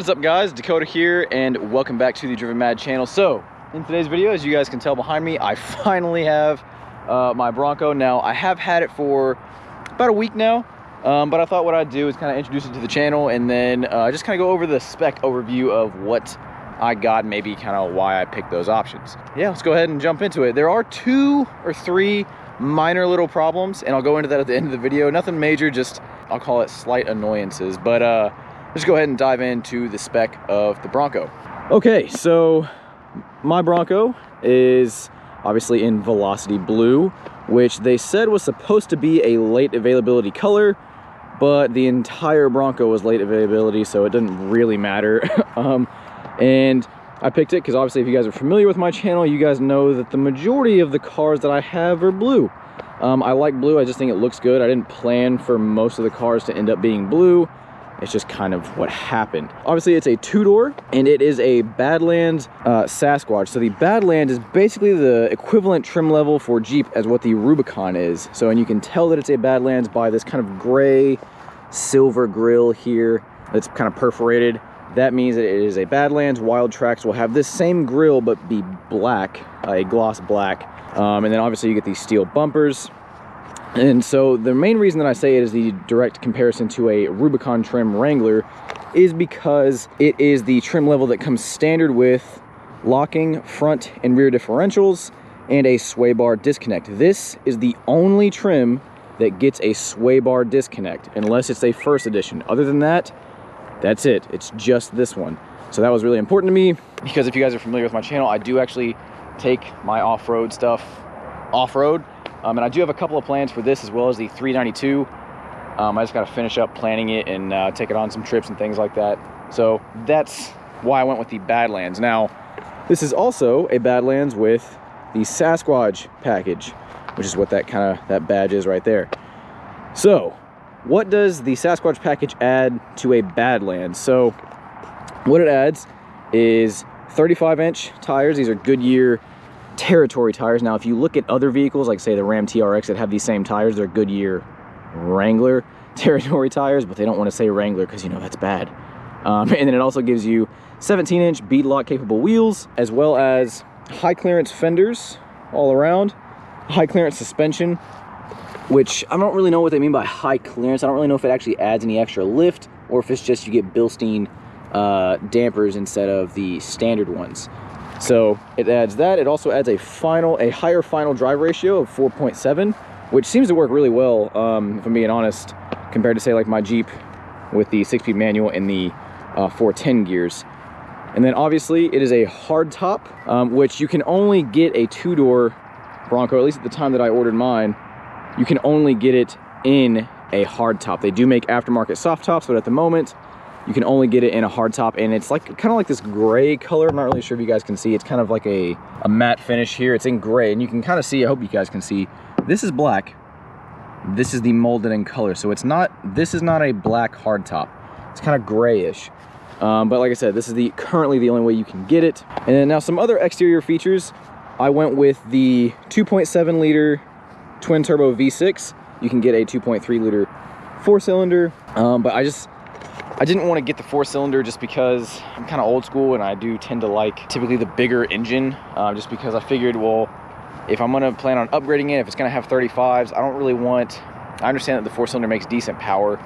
What's up guys, Dakota here and welcome back to the Driven Mad channel. So in today's video, as you guys can tell behind me, I finally have my Bronco. Now I have had it for about a week now, but I thought what I'd do is kind of introduce it to the channel and then just kind of go over the spec overview of what I got, maybe kind of why I picked those options. Yeah, let's go ahead and jump into it. There are 2 or 3 minor little problems and I'll go into that at the end of the video. Nothing major, just I'll call it slight annoyances, but let's go ahead and dive into the spec of the Bronco. Okay, so my Bronco is obviously in Velocity Blue, which they said was supposed to be a late availability color, but the entire Bronco was late availability, so it didn't really matter. And I picked it because obviously if you guys are familiar with my channel, you guys know that the majority of the cars that I have are blue. I like blue, I just think it looks good. I didn't plan for most of the cars to end up being blue. It's just kind of what happened. Obviously it's a 2-door and it is a Badlands Sasquatch. So the Badlands is basically the equivalent trim level for Jeep as what the Rubicon is. So, and you can tell that it's a Badlands by this kind of gray silver grille here that's kind of perforated. That means that it is a Badlands. Wild Tracks will have this same grille but be black, a gloss black. And then obviously you get these steel bumpers. And so the main reason that I say it is the direct comparison to a Rubicon trim Wrangler is because it is the trim level that comes standard with locking front and rear differentials and a sway bar disconnect. This is the only trim that gets a sway bar disconnect, unless it's a first edition. Other than that, that's it. It's just this one. So that was really important to me because if you guys are familiar with my channel, I do actually take my off-road stuff off-road. And I do have a couple of plans for this as well as the 392. I just got to finish up planning it and take it on some trips and things like that. So that's why I went with the Badlands. Now, this is also a Badlands with the Sasquatch package, which is what that badge is right there. So what does the Sasquatch package add to a Badlands? So what it adds is 35-inch tires. These are Goodyear Territory tires. Now if you look at other vehicles like say the Ram TRX that have these same tires, they're Goodyear Wrangler Territory tires, but they don't want to say Wrangler because you know that's bad. And then it also gives you 17-inch bead-lock capable wheels, as well as high clearance fenders all around, high clearance suspension, which I don't really know what they mean by high clearance. I don't really know if it actually adds any extra lift or if it's just you get Bilstein dampers instead of the standard ones. So it adds that. It also adds a higher final drive ratio of 4.7, which seems to work really well, if I'm being honest, compared to say like my Jeep with the 6-speed manual and the 410 gears. And then obviously it is a hard top, which you can only get a 2-door Bronco, at least at the time that I ordered mine. You can only get it in a hard top. They do make aftermarket soft tops, but at the moment you can only get it in a hard top, and it's like kind of like this gray color. I'm not really sure if you guys can see. It's kind of like a matte finish here. It's in gray, and you can kind of see, I hope you guys can see, this is black. This is the molded in color, so this is not a black hard top. It's kind of grayish. But like I said, this is currently the only way you can get it. And then now some other exterior features. I went with the 2.7 liter twin turbo V6. You can get a 2.3 liter 4-cylinder, but I didn't want to get the 4-cylinder just because I'm kind of old school and I do tend to like typically the bigger engine, just because I figured, well, if I'm going to plan on upgrading it, if it's going to have 35s, I understand that the 4-cylinder makes decent power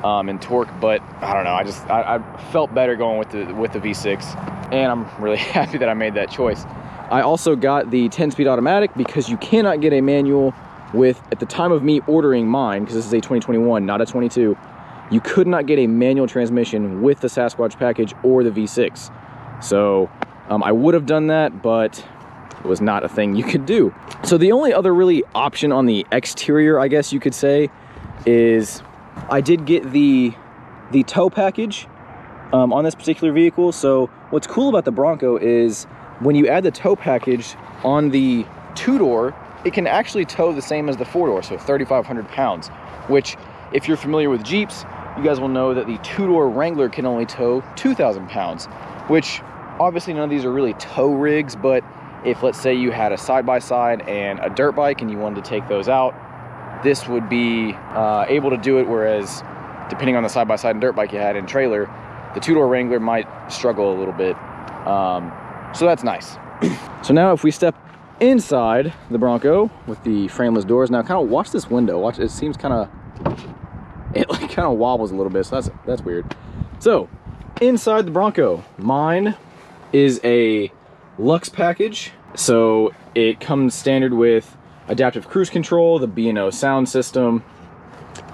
and torque, but I don't know, I felt better going with the V6, and I'm really happy that I made that choice. I also got the 10-speed automatic because you cannot get a manual with, at the time of me ordering mine, because this is a 2021, not a 22, you could not get a manual transmission with the Sasquatch package or the V6. So I would have done that, but it was not a thing you could do. So the only other really option on the exterior, I guess you could say, is I did get the tow package on this particular vehicle. So what's cool about the Bronco is when you add the tow package on the 2-door, it can actually tow the same as the 4-door, so 3,500 pounds, which if you're familiar with Jeeps, you guys will know that the 2-door Wrangler can only tow 2,000 pounds, which obviously none of these are really tow rigs, but if let's say you had a side-by-side and a dirt bike and you wanted to take those out, this would be able to do it, whereas depending on the side-by-side and dirt bike you had and trailer, The two-door Wrangler might struggle a little bit. So that's nice. So now if we step inside the Bronco with the frameless doors, now kind of watch this window. Watch, it seems kind of, it like kind of wobbles a little bit, so that's weird. So inside the Bronco, mine is a Lux package. So it comes standard with adaptive cruise control, the B&O sound system.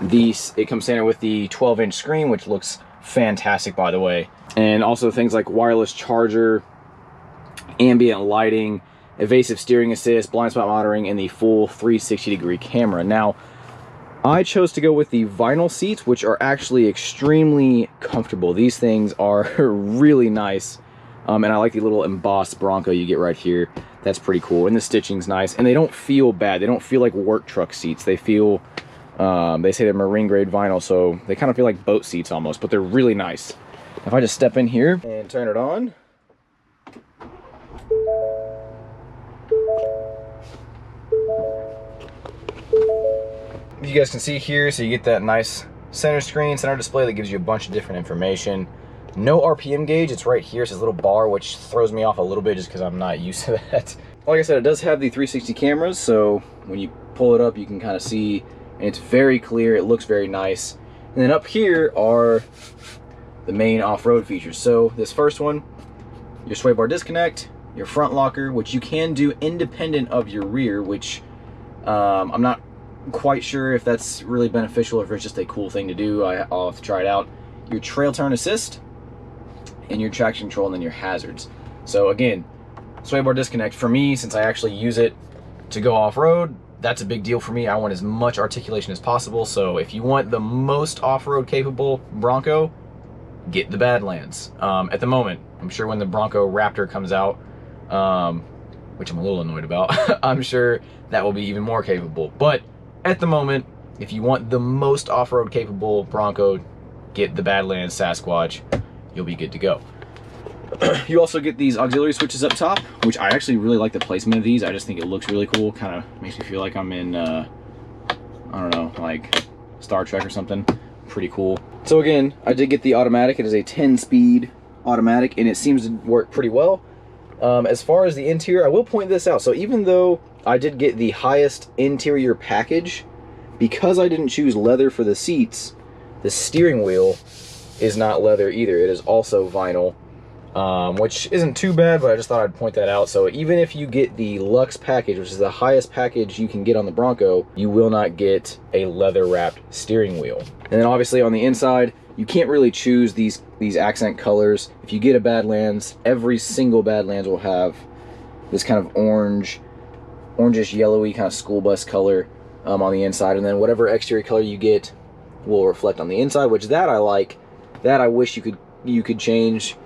It comes standard with the 12-inch screen, which looks fantastic, by the way. And also things like wireless charger, ambient lighting, evasive steering assist, blind spot monitoring, and the full 360-degree camera. Now, I chose to go with the vinyl seats, which are actually extremely comfortable. These things are really nice. And I like the little embossed Bronco you get right here. That's pretty cool. And the stitching's nice. And they don't feel bad. They don't feel like work truck seats. They feel, they say they're marine grade vinyl, so they kind of feel like boat seats almost, but they're really nice. If I just step in here and turn it on. You guys can see here, so you get that nice center screen, center display that gives you a bunch of different information. No RPM gauge, it's right here. It's this little bar, which throws me off a little bit just because I'm not used to that. Like I said, it does have the 360 cameras, so when you pull it up, you can kind of see, and it's very clear. It looks very nice. And then up here are the main off-road features. So this first one, your sway bar disconnect, your front locker, which you can do independent of your rear, which I'm not quite sure if that's really beneficial or if it's just a cool thing to do. I'll have to try it out. Your trail turn assist, and your traction control, and then your hazards. So again, sway bar disconnect for me, since I actually use it to go off-road, that's a big deal for me. I want as much articulation as possible. So if you want the most off-road capable Bronco, get the Badlands. At the moment, I'm sure when the Bronco Raptor comes out, which I'm a little annoyed about, I'm sure that will be even more capable. But at the moment, if you want the most off-road capable Bronco, get the Badlands Sasquatch. You'll be good to go. You also get these auxiliary switches up top, which I actually really like the placement of these. I just think it looks really cool. Kind of makes me feel like I'm in, I don't know, like Star Trek or something. Pretty cool. So again, I did get the automatic. It is a 10-speed automatic, and it seems to work pretty well. As far as the interior, I will point this out. So even though I did get the highest interior package, because I didn't choose leather for the seats, the steering wheel is not leather either. It is also vinyl, which isn't too bad, but I just thought I'd point that out. So even if you get the Lux package, which is the highest package you can get on the Bronco, you will not get a leather wrapped steering wheel. And then obviously on the inside, you can't really choose these accent colors. If you get a Badlands, every single Badlands will have this kind of orangish yellowy kind of school bus color on the inside, and then whatever exterior color you get will reflect on the inside, which that I like. That I wish you could change,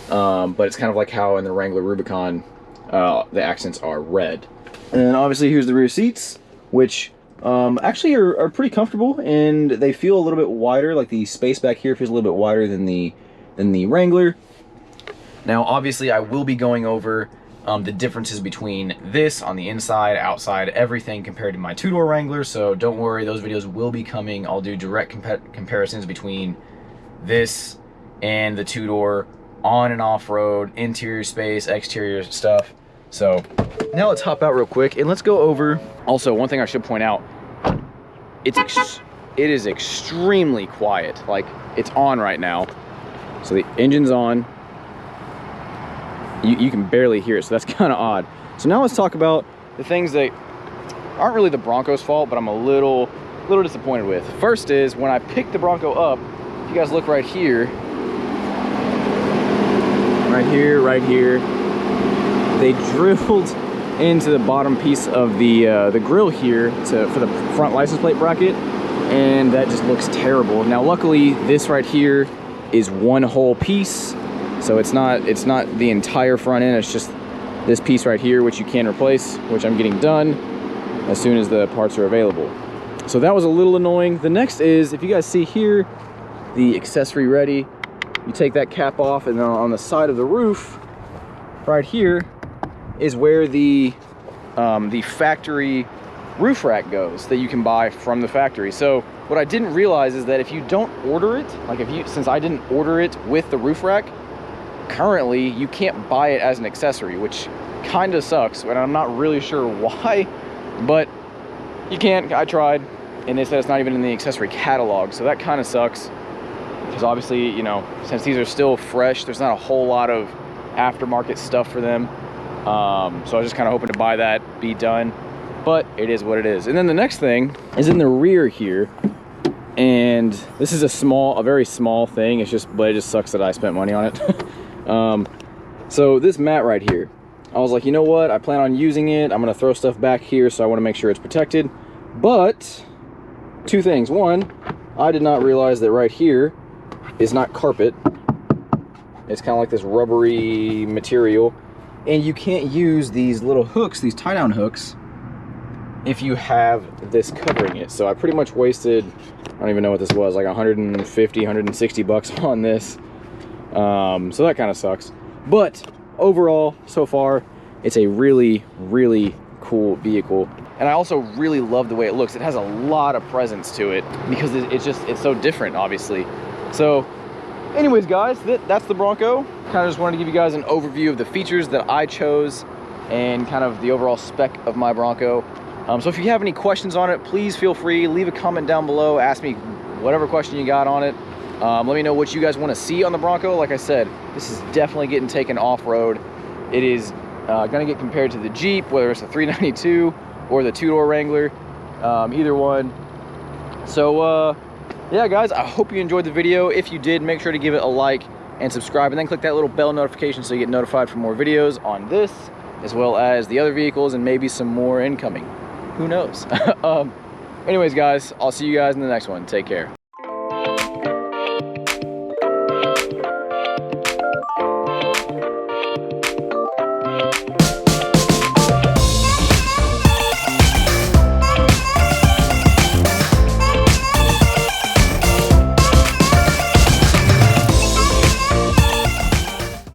but it's kind of like how in the Wrangler Rubicon the accents are red. And then obviously here's the rear seats, which actually are pretty comfortable, and they feel a little bit wider. Like the space back here feels a little bit wider than the Wrangler. Now obviously I will be going over the differences between this on the inside, outside, everything compared to my two-door Wrangler, so don't worry, those videos will be coming. I'll do direct comparisons between this and the two-door on and off-road, interior space, exterior stuff. So now let's hop out real quick and let's go over. Also, one thing I should point out, it is extremely quiet. Like, it's on right now, so the engine's on. You can barely hear it, so that's kind of odd. So now let's talk about the things that aren't really the Bronco's fault, but I'm a little disappointed with. First is, when I picked the Bronco up, if you guys look right here, right here, they drilled into the bottom piece of the grill here for the front license plate bracket, and that just looks terrible. Now luckily this right here is one whole piece, so it's not the entire front end, it's just this piece right here, which you can replace, which I'm getting done as soon as the parts are available. So that was a little annoying. The next is, if you guys see here, the accessory ready, you take that cap off, and then on the side of the roof right here is where the factory roof rack goes that you can buy from the factory. So what I didn't realize is that if you don't order it, like since I didn't order it with the roof rack, currently you can't buy it as an accessory, which kind of sucks, and I'm not really sure why, but you can't. I tried, and they said it's not even in the accessory catalog, so that kind of sucks, because obviously, you know, since these are still fresh, there's not a whole lot of aftermarket stuff for them. So I was just kind of hoping to buy that, be done, but it is what it is. And then the next thing is in the rear here, and this is a very small thing. But it just sucks that I spent money on it. So this mat right here, I was like, you know what? I plan on using it. I'm gonna throw stuff back here, so I want to make sure it's protected. But two things. One, I did not realize that right here is not carpet. It's kind of like this rubbery material, and you can't use these little hooks, these tie-down hooks, if you have this covering it. So I pretty much wasted, I don't even know what this was, like 150, 160 bucks on this. So that kind of sucks. But overall, so far, it's a really, really cool vehicle. And I also really love the way it looks. It has a lot of presence to it because it's so different, obviously. So anyways, guys, that's the Bronco. Kind of just wanted to give you guys an overview of the features that I chose and kind of the overall spec of my Bronco. So if you have any questions on it, please feel free, leave a comment down below, ask me whatever question you got on it. Let me know what you guys want to see on the Bronco. Like I said, this is definitely getting taken off-road. It is gonna get compared to the Jeep, whether it's a 392 or the two-door Wrangler, either one. So yeah, guys, I hope you enjoyed the video. If you did, make sure to give it a like and subscribe, and then click that little bell notification so you get notified for more videos on this, as well as the other vehicles, and maybe some more incoming. Who knows? Anyways, guys, I'll see you guys in the next one. Take care.